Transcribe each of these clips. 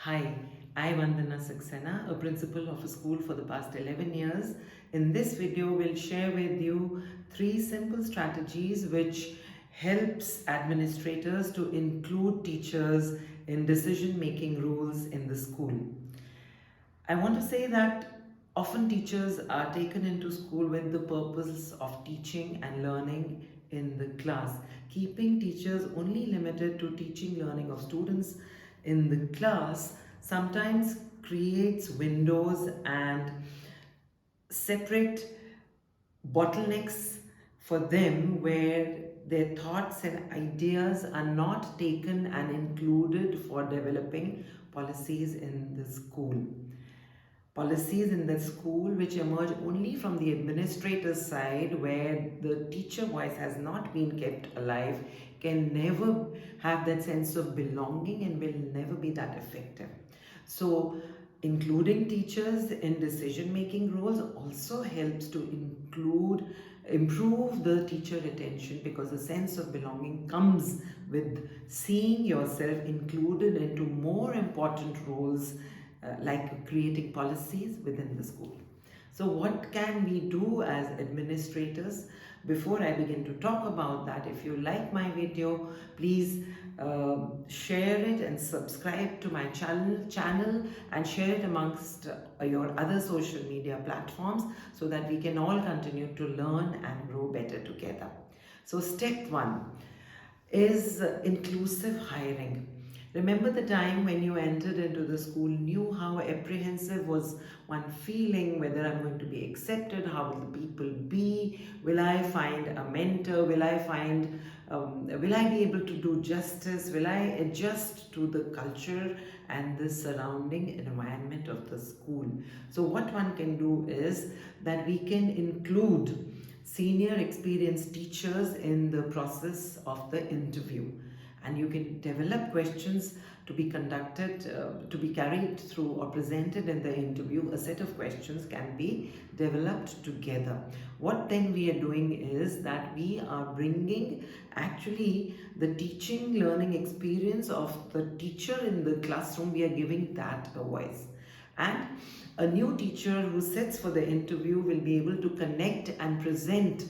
Hi, I'm Vandana Saxena, a principal of a school for the past 11 years. In this video, we'll share with you three simple strategies which helps administrators to include teachers in decision-making rules in the school. I want to say that often teachers are taken into school with the purpose of teaching and learning in the class. Keeping teachers only limited to teaching learning of students in the class sometimes creates windows and separate bottlenecks for them where their thoughts and ideas are not taken and included for developing policies in the school. Policies in the school which emerge only from the administrator's side, where the teacher voice has not been kept alive, can never have that sense of belonging and will never be that effective. So including teachers in decision making roles also helps to improve the teacher retention, because a sense of belonging comes with seeing yourself included into more important roles, like creating policies within the school. So what can we do as administrators? Before I begin to talk about that, if you like my video, please share it and subscribe to my channel and share it amongst your other social media platforms, so that we can all continue to learn and grow better together. So step one is inclusive hiring. Remember the time when you entered into the school, knew how apprehensive was one feeling, whether I'm going to be accepted, how will the people be, will I find a mentor, will I be able to do justice, will I adjust to the culture and the surrounding environment of the school. So what one can do is that we can include senior experienced teachers in the process of the interview, and you can develop questions to be conducted, to be carried through or presented in the interview. A set of questions can be developed together. What then we are doing is that we are bringing actually the teaching learning experience of the teacher in the classroom, we are giving that a voice. And a new teacher who sits for the interview will be able to connect and present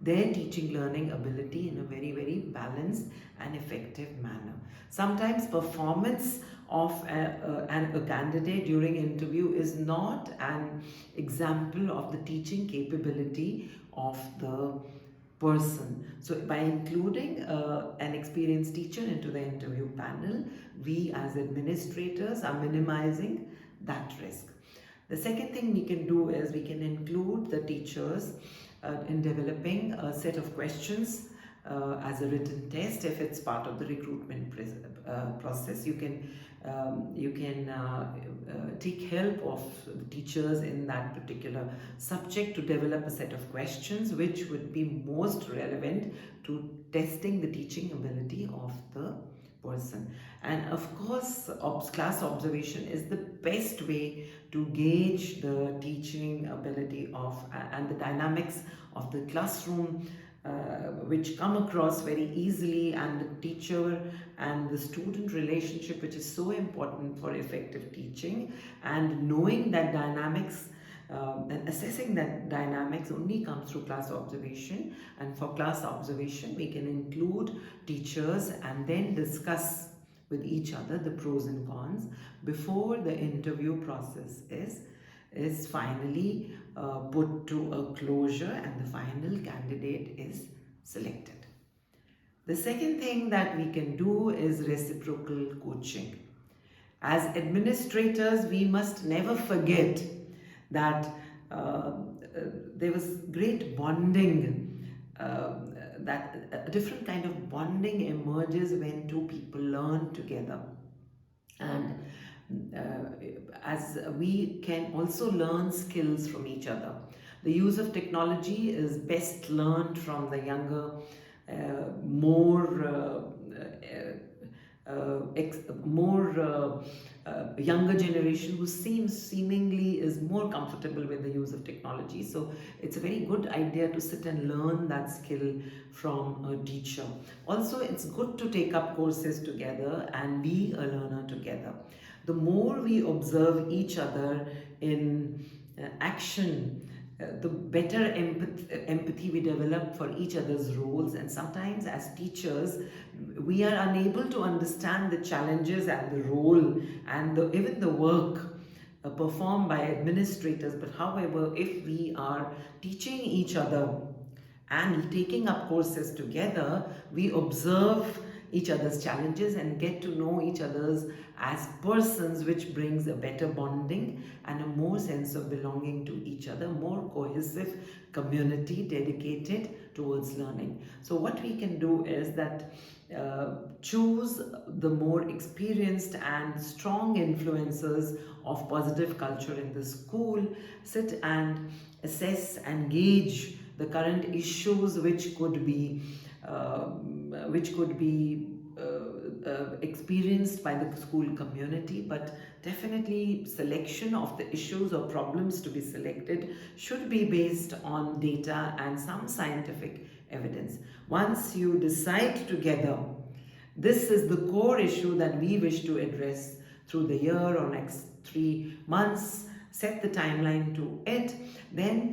their teaching learning ability in a very, very balanced and effective manner. Sometimes performance of a candidate during interview is not an example of the teaching capability of the person. So by including an experienced teacher into the interview panel, we as administrators are minimizing that risk. The second thing we can do is we can include the teachers in developing a set of questions as a written test. If it's part of the recruitment process, you can take help of the teachers in that particular subject to develop a set of questions which would be most relevant to testing the teaching ability of the person. And of course, class observation is the best way to gauge the teaching ability of and the dynamics of the classroom, which come across very easily, and the teacher and the student relationship, which is so important for effective teaching. And knowing that dynamics and assessing that dynamics only comes through class observation. And for class observation, we can include teachers and then discuss with each other the pros and cons before the interview process is finally put to a closure and the final candidate is selected. The second thing that we can do is reciprocal coaching. As administrators, we must never forget that there was great bonding, that a different kind of bonding emerges when two people learn together. And as we can also learn skills from each other. The use of technology is best learned from the younger, more younger generation, who seemingly is more comfortable with the use of technology. So it's a very good idea to sit and learn that skill from a teacher. Also, it's good to take up courses together and be a learner together. The more we observe each other in action, the better empathy we develop for each other's roles. And sometimes, as teachers, we are unable to understand the challenges and the role and even the work performed by administrators. But however, if we are teaching each other and taking up courses together, we observe each other's challenges and get to know each other's as persons, which brings a better bonding and a more sense of belonging to each other, more cohesive community dedicated towards learning. So what we can do is that choose the more experienced and strong influencers of positive culture in the school, sit and assess and gauge the current issues which could be experienced by the school community. But definitely selection of the issues or problems to be selected should be based on data and some scientific evidence. Once you decide together, this is the core issue that we wish to address through the year or next 3 months, set the timeline to it, then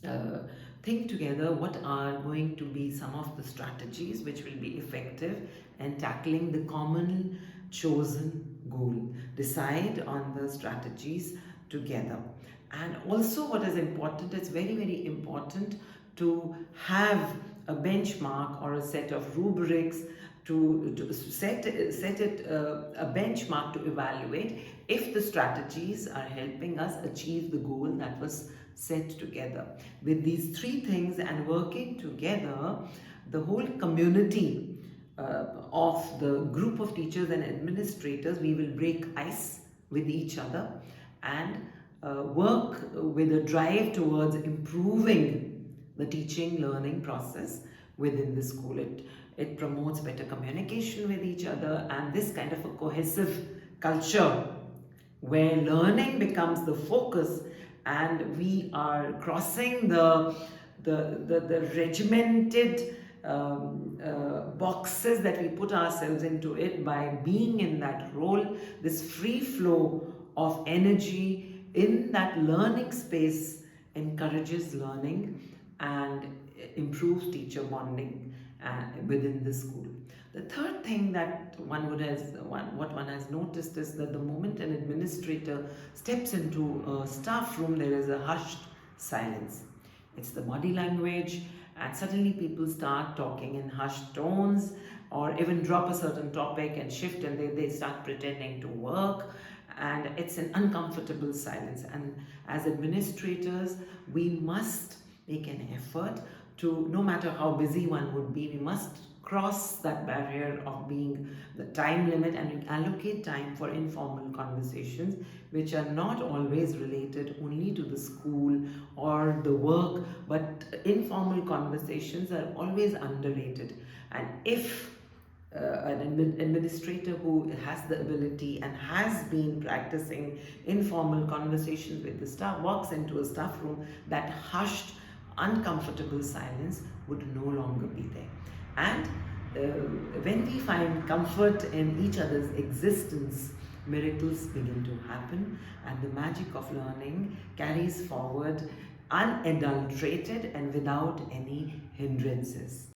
uh, think together what are going to be some of the strategies which will be effective in tackling the common chosen goal. Decide on the strategies together. And also, what is important, it's very, very important to have a benchmark or a set of rubrics to set a benchmark to evaluate if the strategies are helping us achieve the goal that was set together. With these three things and working together, the whole community of the group of teachers and administrators, we will break ice with each other and work with a drive towards improving the teaching learning process within the school. It promotes better communication with each other, and this kind of a cohesive culture where learning becomes the focus and we are crossing the regimented boxes that we put ourselves into it by being in that role. This free flow of energy in that learning space encourages learning and improves teacher bonding within the school. The third thing that what one has noticed is that the moment an administrator steps into a staff room, there is a hushed silence. It's the body language, and suddenly people start talking in hushed tones or even drop a certain topic and shift, and they start pretending to work, and it's an uncomfortable silence. And as administrators, we must make an effort to, no matter how busy one would be, we must cross that barrier of being the time limit and allocate time for informal conversations which are not always related only to the school or the work, but informal conversations are always underrated. And if an administrator who has the ability and has been practicing informal conversations with the staff walks into a staff room, that hushed uncomfortable silence would no longer be there. And when we find comfort in each other's existence, miracles begin to happen, and the magic of learning carries forward unadulterated and without any hindrances.